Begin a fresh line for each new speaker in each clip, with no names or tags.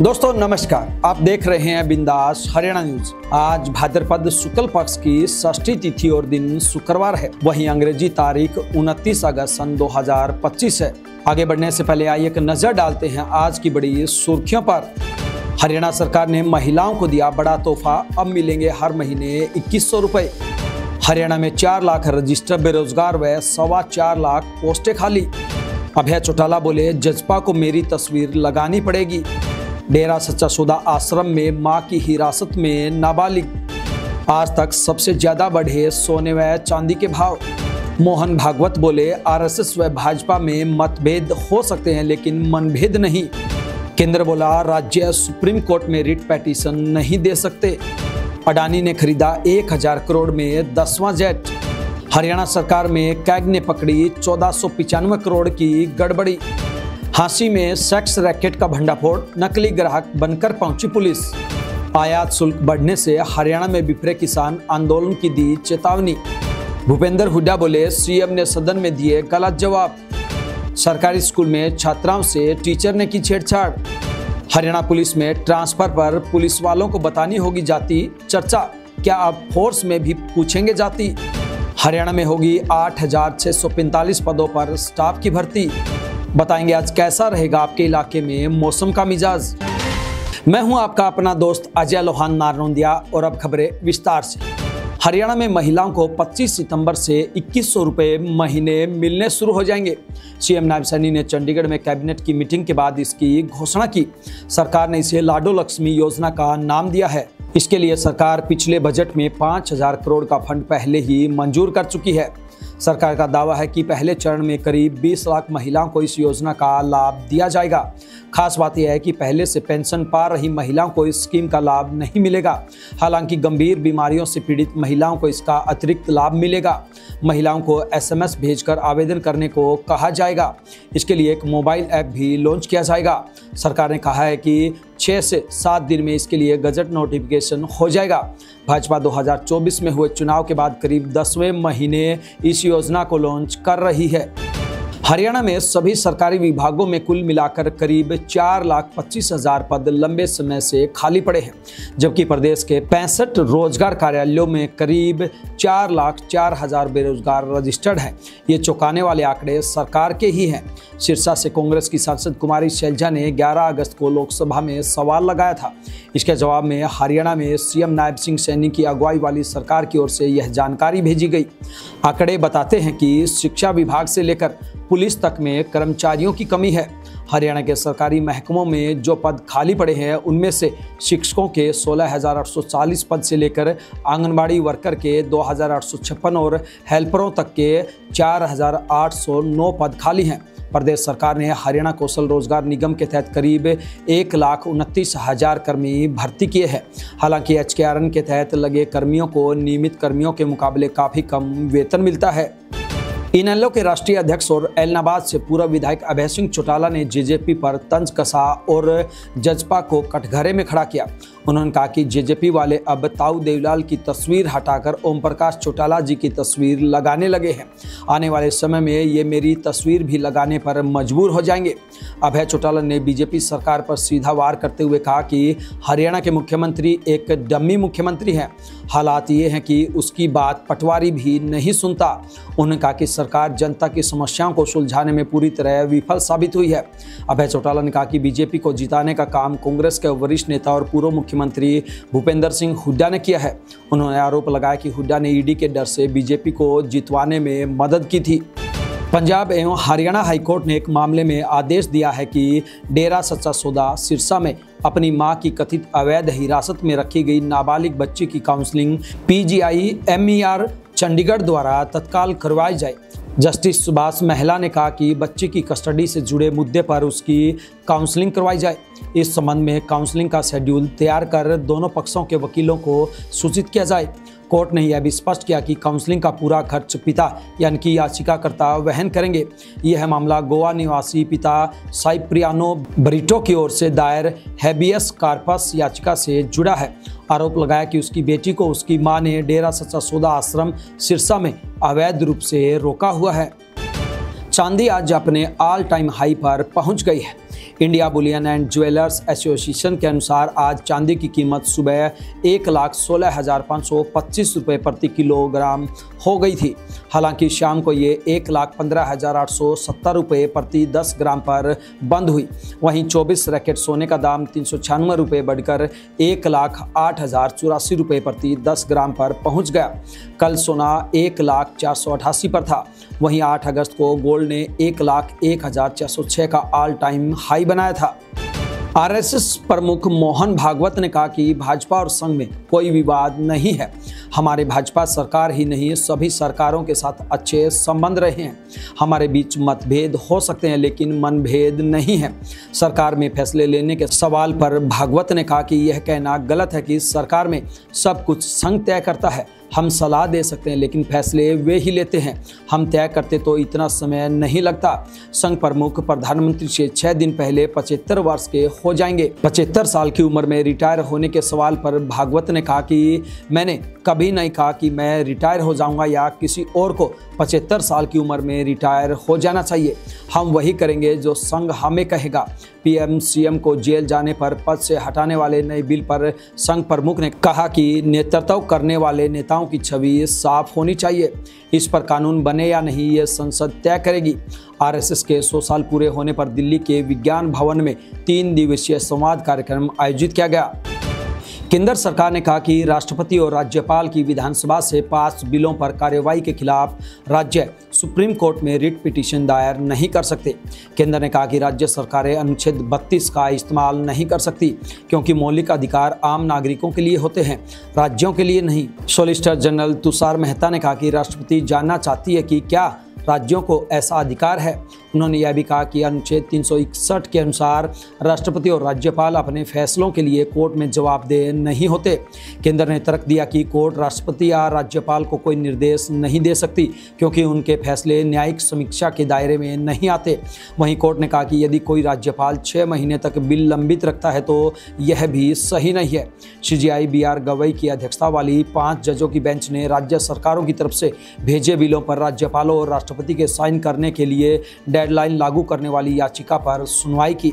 दोस्तों नमस्कार, आप देख रहे हैं बिंदास हरियाणा न्यूज। आज भाद्रपद शुक्ल पक्ष की षष्ठी तिथि और दिन शुक्रवार है। वहीं अंग्रेजी तारीख 29 अगस्त सन 2025 है। आगे बढ़ने से पहले आइए एक नजर डालते हैं आज की बड़ी सुर्खियों पर। हरियाणा सरकार ने महिलाओं को दिया बड़ा तोहफा, अब मिलेंगे हर महीने 2100 रुपए। हरियाणा में 4 लाख रजिस्टर्ड बेरोजगार व 4.25 लाख पोस्टें खाली। अभय चौटाला बोले, जजपा को मेरी तस्वीर लगानी पड़ेगी। डेरा सच्चा सौदा आश्रम में मां की हिरासत में नाबालिग। आज तक सबसे ज्यादा बढ़े सोने व चांदी के भाव। मोहन भागवत बोले, आरएसएस व भाजपा में मतभेद हो सकते हैं लेकिन मनभेद नहीं। केंद्र बोला, राज्य सुप्रीम कोर्ट में रिट पिटीशन नहीं दे सकते। अडानी ने खरीदा 1000 करोड़ में 10वां जेट। हरियाणा सरकार में कैग ने पकड़ी 1495 करोड़ की गड़बड़ी। हांसी में सेक्स रैकेट का भंडाफोड़, नकली ग्राहक बनकर पहुंची पुलिस। आयात शुल्क बढ़ने से हरियाणा में बिफरे किसान, आंदोलन की दी चेतावनी। भूपेंद्र हुड्डा बोले, सीएम ने सदन में दिए गलत जवाब। सरकारी स्कूल में छात्राओं से टीचर ने की छेड़छाड़। हरियाणा पुलिस में ट्रांसफर पर पुलिस वालों को बतानी होगी जाति। चर्चा, क्या अब फोर्स में भी पूछेंगे जाति। हरियाणा में होगी 8645 पदों पर स्टाफ की भर्ती। बताएंगे आज कैसा रहेगा आपके इलाके में मौसम का मिजाज। मैं हूं आपका अपना दोस्त अजय लोहान नारनौंदिया और अब खबरें विस्तार से। हरियाणा में महिलाओं को 25 सितंबर से 2100 रुपए महीने मिलने शुरू हो जाएंगे। सीएम नायब सैनी ने चंडीगढ़ में कैबिनेट की मीटिंग के बाद इसकी घोषणा की। सरकार ने इसे लाडो लक्ष्मी योजना का नाम दिया है। इसके लिए सरकार पिछले बजट में 5000 करोड़ का फंड पहले ही मंजूर कर चुकी है। सरकार का दावा है कि पहले चरण में करीब 20 लाख महिलाओं को इस योजना का लाभ दिया जाएगा। खास बात यह है कि पहले से पेंशन पा रही महिलाओं को इस स्कीम का लाभ नहीं मिलेगा। हालांकि गंभीर बीमारियों से पीड़ित महिलाओं को इसका अतिरिक्त लाभ मिलेगा। महिलाओं को एसएमएस भेजकर आवेदन करने को कहा जाएगा। इसके लिए एक मोबाइल ऐप भी लॉन्च किया जाएगा। सरकार ने कहा है कि 6 से 7 दिन में इसके लिए गजट नोटिफिकेशन हो जाएगा। भाजपा 2024 में हुए चुनाव के बाद करीब 10वें महीने इस योजना को लॉन्च कर रही है। हरियाणा में सभी सरकारी विभागों में कुल मिलाकर करीब 4,25,000 पद लंबे समय से खाली पड़े हैं, जबकि प्रदेश के 65 रोजगार कार्यालयों में करीब 4,04,000 बेरोजगार रजिस्टर्ड हैं। ये चौंकाने वाले आंकड़े सरकार के ही हैं। सिरसा से कांग्रेस की सांसद कुमारी शैलजा ने 11 अगस्त को लोकसभा में सवाल लगाया था। इसके जवाब में हरियाणा में सीएम नायब सिंह सैनी की अगुवाई वाली सरकार की ओर से यह जानकारी भेजी गई। आंकड़े बताते हैं कि शिक्षा विभाग से लेकर पुलिस तक में कर्मचारियों की कमी है। हरियाणा के सरकारी महकमों में जो पद खाली पड़े हैं उनमें से शिक्षकों के 16,840 पद से लेकर आंगनबाड़ी वर्कर के 2,856 और हेल्परों तक के 4,809 पद खाली हैं। प्रदेश सरकार ने हरियाणा कौशल रोजगार निगम के तहत करीब 1,29,000 कर्मी भर्ती किए हैं। हालांकि HKRN के तहत लगे कर्मियों को नियमित कर्मियों के मुकाबले काफ़ी कम वेतन मिलता है। इनेलो के राष्ट्रीय अध्यक्ष और एलनाबाद से पूर्व विधायक अभय सिंह चौटाला ने जेजेपी पर तंज कसा और जजपा को कटघरे में खड़ा किया। उन्होंने कहा कि जेजेपी वाले अब ताऊ देवीलाल की तस्वीर हटाकर ओम प्रकाश चौटाला जी की तस्वीर लगाने लगे हैं। आने वाले समय में ये मेरी तस्वीर भी लगाने पर मजबूर हो जाएंगे। अभय चौटाला ने बीजेपी सरकार पर सीधा वार करते हुए कहा कि हरियाणा के मुख्यमंत्री एक डम्मी मुख्यमंत्री हैं। हालात ये हैं कि उसकी बात पटवारी भी नहीं सुनता। उन्होंने कहा कि सरकार जनता की समस्याओं को सुलझाने में पूरी तरह विफल साबित हुई है। अभय चौटाला ने कहा कि बीजेपी को जिताने का काम कांग्रेस के वरिष्ठ नेता और पूर्व मुख्यमंत्री भूपेंद्र सिंह हुड्डा ने किया है। उन्होंने आरोप लगाया कि हुड्डा ने ईडी के डर से बीजेपी को जितवाने में मदद की थी। पंजाब एवं हरियाणा हाईकोर्ट ने एक मामले में आदेश दिया है कि डेरा सच्चा सौदा सिरसा में अपनी मां की कथित अवैध हिरासत में रखी गई नाबालिग बच्ची की काउंसलिंग PGI-MER चंडीगढ़ द्वारा तत्काल करवाई जाए। जस्टिस सुभाष महिला ने कहा कि बच्ची की कस्टडी से जुड़े मुद्दे पर उसकी काउंसलिंग करवाई जाए। इस संबंध में काउंसलिंग का शेड्यूल तैयार कर दोनों पक्षों के वकीलों को सूचित किया जाए। कोर्ट ने यह भी स्पष्ट किया कि काउंसलिंग का पूरा खर्च पिता यानी कि याचिकाकर्ता वहन करेंगे। यह मामला गोवा निवासी पिता साइप्रियानो ब्रिटो की ओर से दायर हैबियस कार्पस याचिका से जुड़ा है। आरोप लगाया कि उसकी बेटी को उसकी मां ने डेरा सच्चा सौदा आश्रम सिरसा में अवैध रूप से रोका हुआ है। चांदी आज अपने ऑल टाइम हाई पर पहुंच गई है। India Boolean and jewellers association के अनुसार आज चांदी की कीमत सुबह 1,16,525 रुपये प्रति किलोग्राम हो गई थी। हालांकि शाम को ये 1,15,870 रुपये प्रति 10 ग्राम पर बंद हुई। वहीं 24 रैकेट सोने का दाम 396 रुपये बढ़कर 1,08,084 रुपये प्रति 10 ग्राम पर पहुंच गया। कल सोना 1,0488 पर था। वहीं 8 अगस्त को गोल्ड ने 1,01,406 का ऑल टाइम हाई बनाया था। आरएसएस प्रमुख मोहन भागवत ने कहा कि भाजपा और संघ में कोई विवाद नहीं है। हमारे भाजपा सरकार ही नहीं, सभी सरकारों के साथ अच्छे संबंध रहे हैं। हमारे बीच मतभेद हो सकते हैं लेकिन मनभेद नहीं है। सरकार में फैसले लेने के सवाल पर भागवत ने कहा कि यह कहना गलत है कि सरकार में सब कुछ संघ तय करता है। हम सलाह दे सकते हैं लेकिन फैसले वे ही लेते हैं। हम तय करते तो इतना समय नहीं लगता। संघ प्रमुख प्रधानमंत्री से 6 दिन पहले 75 वर्ष के हो जाएंगे। 75 साल की उम्र में रिटायर होने के सवाल पर भागवत ने कहा कि मैंने कभी नहीं कहा कि मैं रिटायर हो जाऊंगा या किसी और को 75 साल की उम्र में रिटायर हो जाना चाहिए। हम वही करेंगे जो संघ हमें कहेगा। पीएम सीएम को जेल जाने पर पद से हटाने वाले नए बिल पर संघ प्रमुख ने कहा कि नेतृत्व करने वाले नेताओं की छवि साफ होनी चाहिए। इस पर कानून बने या नहीं ये संसद तय करेगी। आरएसएस के 100 साल पूरे होने पर दिल्ली के विज्ञान भवन में 3 दिवसीय संवाद कार्यक्रम आयोजित किया गया। केंद्र सरकार ने कहा कि राष्ट्रपति और राज्यपाल की विधानसभा से पास बिलों पर कार्रवाई के खिलाफ राज्य सुप्रीम कोर्ट में रिट पिटीशन दायर नहीं कर सकते। केंद्र ने कहा कि राज्य सरकारें अनुच्छेद 32 का इस्तेमाल नहीं कर सकती क्योंकि मौलिक अधिकार आम नागरिकों के लिए होते हैं, राज्यों के लिए नहीं। सॉलिसिटर जनरल तुषार मेहता ने कहा कि राष्ट्रपति जानना चाहती है कि क्या राज्यों को ऐसा अधिकार है। उन्होंने यह भी कहा कि अनुच्छेद 361 के अनुसार राष्ट्रपति और राज्यपाल अपने फैसलों के लिए कोर्ट में जवाबदेह नहीं होते। केंद्र ने तर्क दिया कि कोर्ट राष्ट्रपति या राज्यपाल को कोई निर्देश नहीं दे सकती क्योंकि उनके फैसले न्यायिक समीक्षा के दायरे में नहीं आते। वहीं कोर्ट ने कहा कि यदि कोई राज्यपाल 6 महीने तक बिल लंबित रखता है तो यह भी सही नहीं है। सीजेआई BR गवई की अध्यक्षता वाली 5 जजों की बेंच ने राज्य सरकारों की तरफ से भेजे बिलों पर राज्यपालों और राष्ट्रपति के साइन करने के लिए डेडलाइन लागू करने वाली याचिका पर सुनवाई की।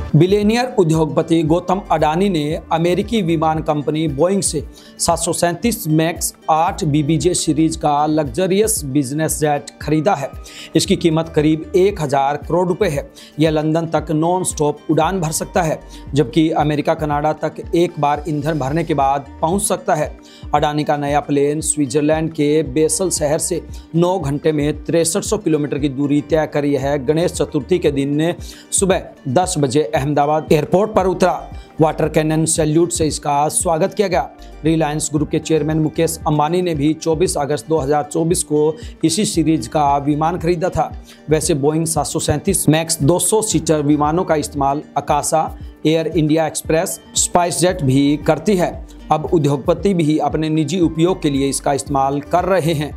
बिलियनियर उद्योगपति गौतम अडानी ने अमेरिकी विमान कंपनी बोइंग से 737 मैक्स 8 BBJ सीरीज का लग्जरियस बिजनेस जेट खरीदा है। इसकी कीमत करीब 1,000 करोड़ रुपए है। यह लंदन तक नॉन स्टॉप उड़ान भर सकता है जबकि अमेरिका कनाडा तक एक बार ईंधन भरने के बाद पहुंच सकता है। अडानी का नया प्लेन स्विट्जरलैंड के बेसल शहर से 9 घंटे में 6300 किलोमीटर की दूरी तय कर यह गणेश चतुर्थी के दिन सुबह 10 बजे अहमदाबाद एयरपोर्ट पर उतरा। वाटर कैनन सैल्यूट से इसका स्वागत किया गया। रिलायंस ग्रुप के चेयरमैन मुकेश अंबानी ने भी 24 अगस्त 2024 को इसी सीरीज का विमान खरीदा था। वैसे बोइंग 737 मैक्स 200 सीटर विमानों का इस्तेमाल Akasa, Air India Express, SpiceJet भी करती है। अब उद्योगपति भी अपने निजी उपयोग के लिए इसका इस्तेमाल कर रहे हैं।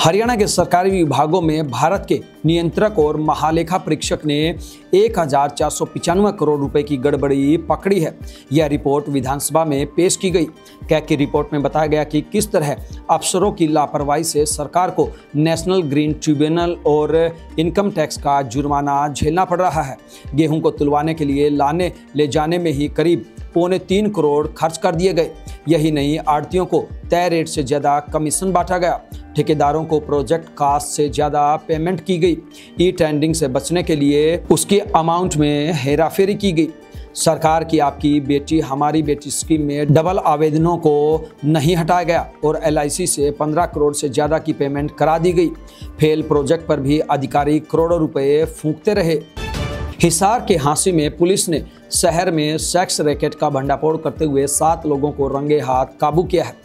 हरियाणा के सरकारी विभागों में भारत के नियंत्रक और महालेखा परीक्षक ने 1,495 करोड़ रुपए की गड़बड़ी पकड़ी है। यह रिपोर्ट विधानसभा में पेश की गई। कैग की रिपोर्ट में बताया गया कि किस तरह अफसरों की लापरवाही से सरकार को नेशनल ग्रीन ट्रिब्यूनल और इनकम टैक्स का जुर्माना झेलना पड़ रहा है। गेहूं को तुलवाने के लिए लाने ले जाने में ही करीब 3.25 करोड़ खर्च कर दिए गए। यही नहीं, आढ़तियों को तय रेट से ज़्यादा कमीशन बांटा गया। ठेकेदारों को प्रोजेक्ट कास्ट से ज़्यादा पेमेंट की गई। ई टेंडरिंग से बचने के लिए उसके अमाउंट में हेराफेरी की गई। सरकार की आपकी बेटी हमारी बेटी स्कीम में डबल आवेदनों को नहीं हटाया गया और LIC से 15 करोड़ से ज़्यादा की पेमेंट करा दी गई। फेल प्रोजेक्ट पर भी अधिकारी करोड़ों रुपए फूंकते रहे। हिसार के हांसी में पुलिस ने शहर में सेक्स रैकेट का भंडाफोड़ करते हुए 7 लोगों को रंगे हाथ काबू किया है।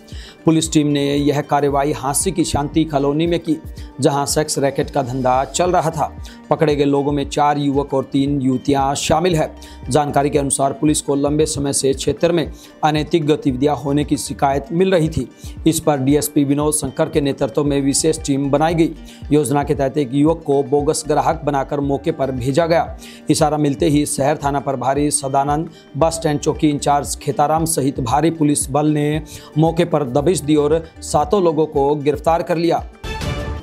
पुलिस टीम ने यह कार्रवाई हांसी की शांति कॉलोनी में की जहां सेक्स रैकेट का धंधा चल रहा था। पकड़े गए लोगों में 4 युवक और 3 युवतियां शामिल है। जानकारी के अनुसार पुलिस को लंबे समय से क्षेत्र में अनैतिक गतिविधियां होने की शिकायत मिल रही थी। इस पर DSP विनोद शंकर के नेतृत्व में विशेष टीम बनाई गई। योजना के तहत एक युवक को बोगस ग्राहक बनाकर मौके पर भेजा गया। इशारा मिलते ही शहर थाना प्रभारी सदानंद, बस स्टैंड चौकी इंचार्ज खेताराम सहित भारी पुलिस बल ने मौके पर दबिश दी और 7 लोगों को गिरफ्तार कर लिया।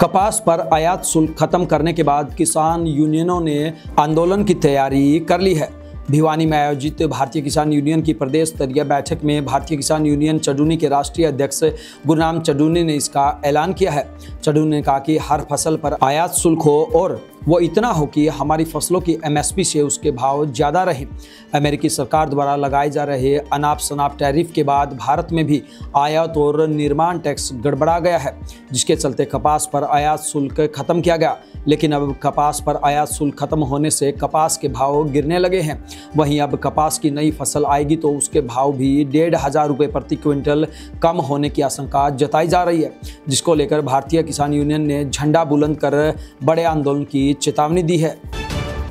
कपास पर आयात शुल्क खत्म करने के बाद किसान यूनियनों ने आंदोलन की तैयारी कर ली है। भिवानी में आयोजित भारतीय किसान यूनियन की प्रदेश स्तरीय बैठक में भारतीय किसान यूनियन चडूनी के राष्ट्रीय अध्यक्ष गुरनाम चडूनी ने इसका ऐलान किया है। चडूनी ने कहा कि हर फसल पर आयात शुल्क हो और वो इतना हो कि हमारी फसलों की MSP से उसके भाव ज़्यादा रहे। अमेरिकी सरकार द्वारा लगाए जा रहे अनाप शनाप टैरिफ के बाद भारत में भी आयात और निर्माण टैक्स गड़बड़ा गया है, जिसके चलते कपास पर आयात शुल्क खत्म किया गया। लेकिन अब कपास पर आयात शुल्क खत्म होने से कपास के भाव गिरने लगे हैं। वहीं अब कपास की नई फसल आएगी तो उसके भाव भी 1,500 रुपये प्रति क्विंटल कम होने की आशंका जताई जा रही है, जिसको लेकर भारतीय किसान यूनियन ने झंडा बुलंद कर बड़े आंदोलन की चेतावनी दी है।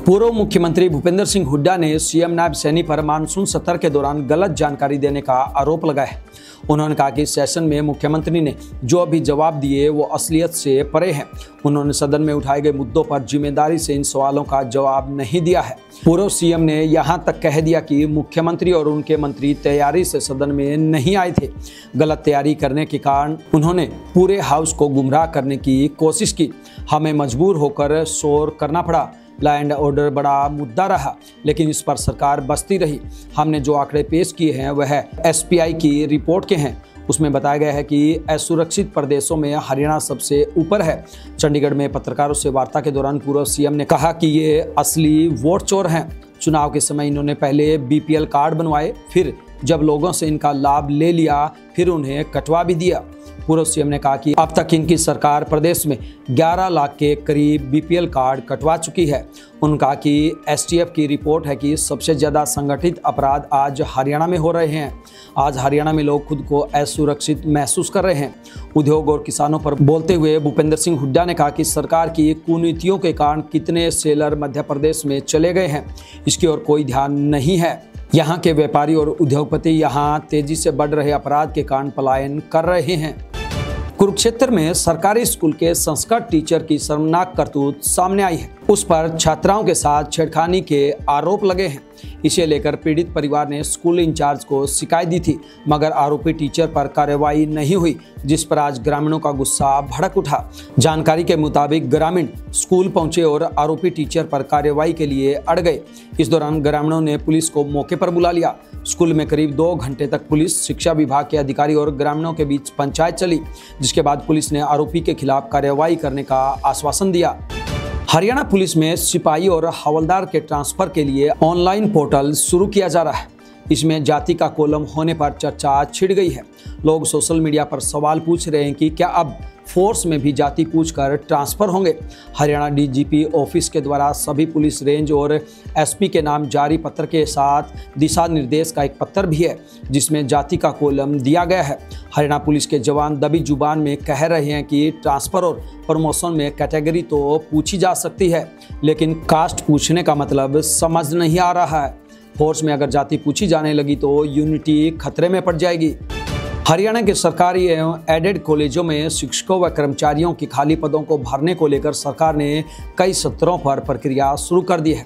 पूर्व मुख्यमंत्री भूपेंद्र सिंह हुड्डा ने सीएम नायब सैनी पर मानसून सत्र के दौरान गलत जानकारी देने का आरोप लगाया है। उन्होंने कहा कि सेशन में मुख्यमंत्री ने जो भी जवाब दिए वो असलियत से परे हैं। उन्होंने सदन में उठाए गए मुद्दों पर जिम्मेदारी से इन सवालों का जवाब नहीं दिया है। पूर्व सीएम ने यहां तक कह दिया कि मुख्यमंत्री और उनके मंत्री तैयारी से सदन में नहीं आए थे। गलत तैयारी करने के कारण उन्होंने पूरे हाउस को गुमराह करने की कोशिश की। हमें मजबूर होकर शोर करना पड़ा। लैंड ऑर्डर बड़ा मुद्दा रहा, लेकिन इस पर सरकार बसती रही। हमने जो आंकड़े पेश किए हैं वह SPI की रिपोर्ट के हैं। उसमें बताया गया है कि असुरक्षित प्रदेशों में हरियाणा सबसे ऊपर है। चंडीगढ़ में पत्रकारों से वार्ता के दौरान पूर्व सीएम ने कहा कि ये असली वोट चोर हैं। चुनाव के समय इन्होंने पहले BPL कार्ड बनवाए, फिर जब लोगों से इनका लाभ ले लिया फिर उन्हें कटवा भी दिया। पूर्व सीएम ने कहा कि अब तक इनकी सरकार प्रदेश में 11 लाख के करीब BPL कार्ड कटवा चुकी है। उन्होंने कहा कि STF की रिपोर्ट है कि सबसे ज़्यादा संगठित अपराध आज हरियाणा में हो रहे हैं। आज हरियाणा में लोग खुद को असुरक्षित महसूस कर रहे हैं। उद्योग और किसानों पर बोलते हुए भूपेंद्र सिंह हुड्डा ने कहा कि सरकार की कुनीतियों के कारण कितने सेलर मध्य प्रदेश में चले गए हैं, इसकी ओर कोई ध्यान नहीं है। यहाँ के व्यापारी और उद्योगपति यहाँ तेजी से बढ़ रहे अपराध के कारण पलायन कर रहे हैं। कुरुक्षेत्र में सरकारी स्कूल के संस्कृत टीचर की शर्मनाक करतूत सामने आई है। उस पर छात्राओं के साथ छेड़खानी के आरोप लगे हैं। इसे लेकर पीड़ित परिवार ने स्कूल इंचार्ज को शिकायत दी थी, मगर आरोपी टीचर पर कार्रवाई नहीं हुई, जिस पर आज ग्रामीणों का गुस्सा भड़क उठा। जानकारी के मुताबिक ग्रामीण स्कूल पहुंचे और आरोपी टीचर पर कार्रवाई के लिए अड़ गए। इस दौरान ग्रामीणों ने पुलिस को मौके पर बुला लिया। स्कूल में करीब 2 घंटे तक पुलिस, शिक्षा विभाग के अधिकारी और ग्रामीणों के बीच पंचायत चली, जिसके बाद पुलिस ने आरोपी के खिलाफ कार्रवाई करने का आश्वासन दिया। हरियाणा पुलिस में सिपाही और हवलदार के ट्रांसफर के लिए ऑनलाइन पोर्टल शुरू किया जा रहा है। इसमें जाति का कॉलम होने पर चर्चा छिड़ गई है। लोग सोशल मीडिया पर सवाल पूछ रहे हैं कि क्या अब फोर्स में भी जाति पूछकर ट्रांसफर होंगे। हरियाणा DGP ऑफिस के द्वारा सभी पुलिस रेंज और SP के नाम जारी पत्र के साथ दिशा निर्देश का एक पत्र भी है, जिसमें जाति का कॉलम दिया गया है। हरियाणा पुलिस के जवान दबी जुबान में कह रहे हैं कि ट्रांसफर और प्रमोशन में कैटेगरी तो पूछी जा सकती है, लेकिन कास्ट पूछने का मतलब समझ नहीं आ रहा है। फोर्स में अगर जाति पूछी जाने लगी तो यूनिटी खतरे में पड़ जाएगी। हरियाणा के सरकारी एवं एडेड कॉलेजों में शिक्षकों व कर्मचारियों की खाली पदों को भरने को लेकर सरकार ने कई सत्रों पर प्रक्रिया शुरू कर दी है।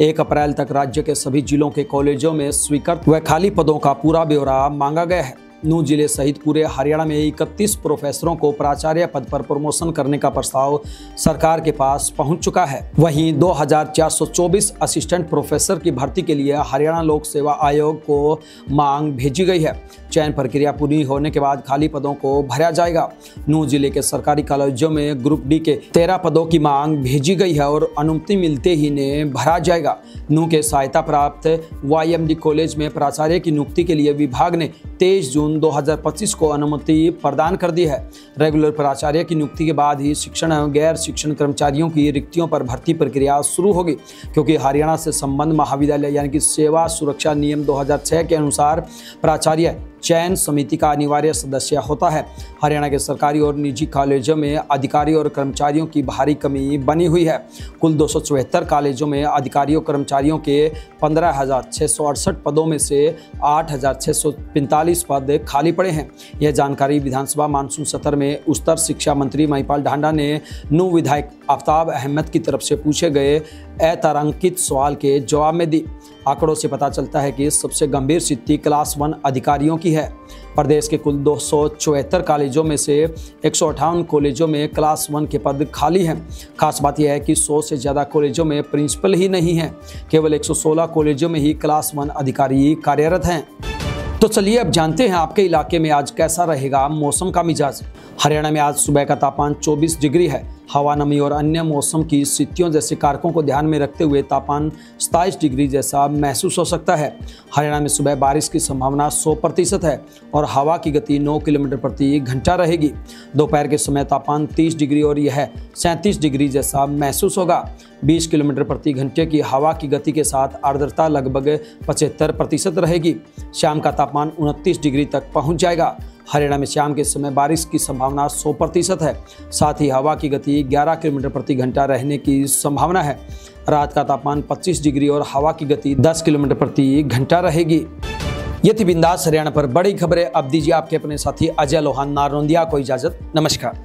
1 अप्रैल तक राज्य के सभी जिलों के कॉलेजों में स्वीकृत व खाली पदों का पूरा ब्यौरा मांगा गया है। 9 जिले सहित पूरे हरियाणा में 31 प्रोफेसरों को प्राचार्य पद पर प्रमोशन करने का प्रस्ताव सरकार के पास पहुंच चुका है। वहीं 2424 असिस्टेंट प्रोफेसर की भर्ती के लिए हरियाणा लोक सेवा आयोग को मांग भेजी गई है। चयन प्रक्रिया पूरी होने के बाद खाली पदों को भरा जाएगा। 9 जिले के सरकारी कॉलेजों में ग्रुप D के 13 पदों की मांग भेजी गई है और अनुमति मिलते ही इन्हें भरा जाएगा। 9 के सहायता प्राप्त YMD कॉलेज में प्राचार्य की नियुक्ति के लिए विभाग ने 23 जून 2025 को अनुमति प्रदान कर दी है। रेगुलर प्राचार्य की नियुक्ति के बाद ही शिक्षण एवं गैर शिक्षण कर्मचारियों की रिक्तियों पर भर्ती प्रक्रिया शुरू होगी, क्योंकि हरियाणा से संबंध महाविद्यालय यानी कि सेवा सुरक्षा नियम 2006 के अनुसार प्राचार्य चयन समिति का अनिवार्य सदस्य होता है। हरियाणा के सरकारी और निजी कॉलेजों में अधिकारी और कर्मचारियों की भारी कमी बनी हुई है। कुल 274 कॉलेजों में अधिकारियों कर्मचारियों के 15,668 पदों में से 8,645 पद खाली पड़े हैं। यह जानकारी विधानसभा मानसून सत्र में उच्चतर शिक्षा मंत्री महिपाल ढांडा ने नूंह विधायक आफ्ताब अहमद की तरफ से पूछे गए अतारांकित सवाल के जवाब में दी। आंकड़ों से पता चलता है कि सबसे गंभीर स्थिति क्लास 1 अधिकारियों की है। प्रदेश के कुल 274 कॉलेजों में से 158 कॉलेजों में क्लास 1 के पद खाली हैं। खास बात यह है कि 100 से ज़्यादा कॉलेजों में प्रिंसिपल ही नहीं है। केवल 116 कॉलेजों में ही क्लास 1 अधिकारी कार्यरत हैं। तो चलिए अब जानते हैं आपके इलाके में आज कैसा रहेगा मौसम का मिजाज। हरियाणा में आज सुबह का तापमान 24 डिग्री है। हवा, नमी और अन्य मौसम की स्थितियों जैसे कारकों को ध्यान में रखते हुए तापमान 27 डिग्री जैसा महसूस हो सकता है। हरियाणा में सुबह बारिश की संभावना 100% है और हवा की गति 9 किलोमीटर प्रति घंटा रहेगी। दोपहर के समय तापमान 30 डिग्री और यह 37 डिग्री जैसा महसूस होगा। 20 किलोमीटर प्रति घंटे की हवा की गति के साथ आर्द्रता लगभग 75% रहेगी। शाम का तापमान 29 डिग्री तक पहुँच जाएगा। हरियाणा में शाम के समय बारिश की संभावना 100% है। साथ ही हवा की गति 11 किलोमीटर प्रति घंटा रहने की संभावना है। रात का तापमान 25 डिग्री और हवा की गति 10 किलोमीटर प्रति घंटा रहेगी। ये थी बिंदास हरियाणा पर बड़ी खबरें। अब दीजिए आपके अपने साथी अजय लोहान नारनौंदिया को इजाजत। नमस्कार।